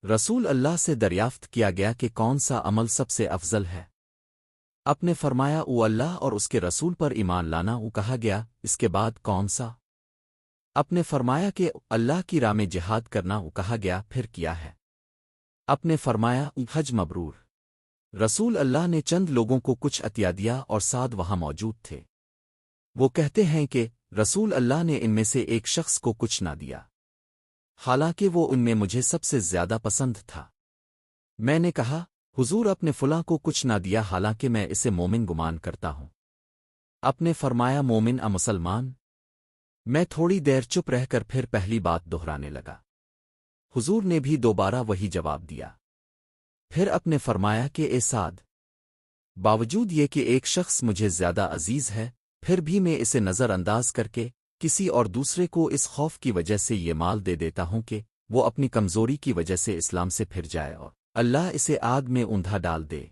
رسول اللہ سے دریافت کیا گیا کہ کون سا عمل سب سے افضل ہے؟ آپ نے فرمایا او اللہ اور اس کے رسول پر ایمان لانا۔ او کہا گیا اس کے بعد کون سا؟ آپ نے فرمایا کہ اللہ کی راہ میں جہاد کرنا۔ او کہا گیا پھر کیا ہے؟ آپ نے فرمایا حج مبرور۔ رسول اللہ نے چند لوگوں کو کچھ عطیہ دیا اور سعد وہاں موجود تھے۔ وہ کہتے ہیں کہ رسول اللہ نے ان میں سے ایک شخص کو کچھ نہ دیا، حالانکہ وہ ان میں مجھے سب سے زیادہ پسند تھا۔ میں نے کہا حضور اپنے فلاں کو کچھ نہ دیا حالانکہ میں اسے مومن گمان کرتا ہوں۔ آپ نے فرمایا مومن مسلمان؟ میں تھوڑی دیر چپ رہ کر پھر پہلی بات دہرانے لگا۔ حضور نے بھی دوبارہ وہی جواب دیا۔ پھر آپ نے فرمایا کہ اے سعد، باوجود یہ کہ ایک شخص مجھے زیادہ عزیز ہے، پھر بھی میں اسے نظر انداز کر کے کسی اور دوسرے کو اس خوف کی وجہ سے یہ مال دے دیتا ہوں کہ وہ اپنی کمزوری کی وجہ سے اسلام سے پھر جائے اور اللہ اسے آگ میں اوندا ڈال دے۔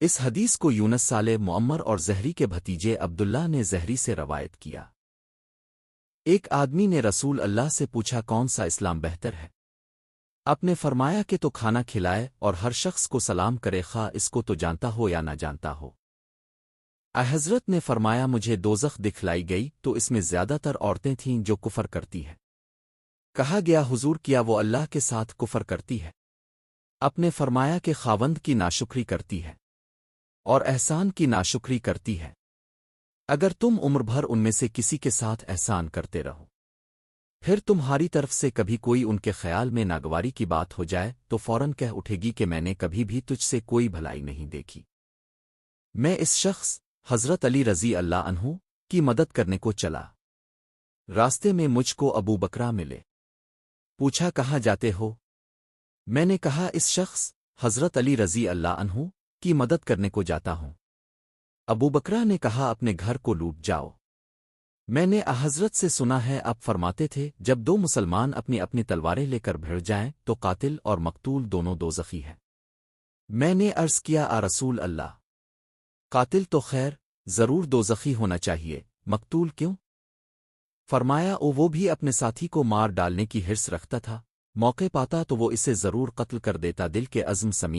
اس حدیث کو یونس صالح معمر اور زہری کے بھتیجے عبداللہ نے زہری سے روایت کیا۔ ایک آدمی نے رسول اللہ سے پوچھا کون سا اسلام بہتر ہے؟ آپ نے فرمایا کہ تو کھانا کھلائے اور ہر شخص کو سلام کرے خواہ اس کو تو جانتا ہو یا نہ جانتا ہو۔ حضرت نے فرمایا مجھے دوزخ دکھلائی گئی تو اس میں زیادہ تر عورتیں تھیں جو کفر کرتی ہیں۔ کہا گیا حضور کیا وہ اللہ کے ساتھ کفر کرتی ہے؟ آپ نے فرمایا کہ خاوند کی ناشکری کرتی ہے اور احسان کی ناشکری کرتی ہے۔ اگر تم عمر بھر ان میں سے کسی کے ساتھ احسان کرتے رہو، پھر تمہاری طرف سے کبھی کوئی ان کے خیال میں ناگواری کی بات ہو جائے تو فوراً کہہ اٹھے گی کہ میں نے کبھی بھی تجھ سے کوئی بھلائی نہیں دیکھی۔ میں اس شخص حضرت علی رضی اللہ عنہ کی مدد کرنے کو چلا۔ راستے میں مجھ کو ابو بکرہ ملے۔ پوچھا کہاں جاتے ہو؟ میں نے کہا اس شخص حضرت علی رضی اللہ عنہ کی مدد کرنے کو جاتا ہوں۔ ابو بکرہ نے کہا اپنے گھر کو لوٹ جاؤ۔ میں نے حضرت سے سنا ہے آپ فرماتے تھے جب دو مسلمان اپنی اپنی تلواریں لے کر بھیڑ جائیں تو قاتل اور مقتول دونوں دوزخی ہیں۔ میں نے عرض کیا رسول اللہ، قاتل تو خیر ضرور دوزخی ہونا چاہیے، مقتول کیوں؟ فرمایا وہ بھی اپنے ساتھی کو مار ڈالنے کی حرص رکھتا تھا، موقع پاتا تو وہ اسے ضرور قتل کر دیتا۔ دل کے عزم سمین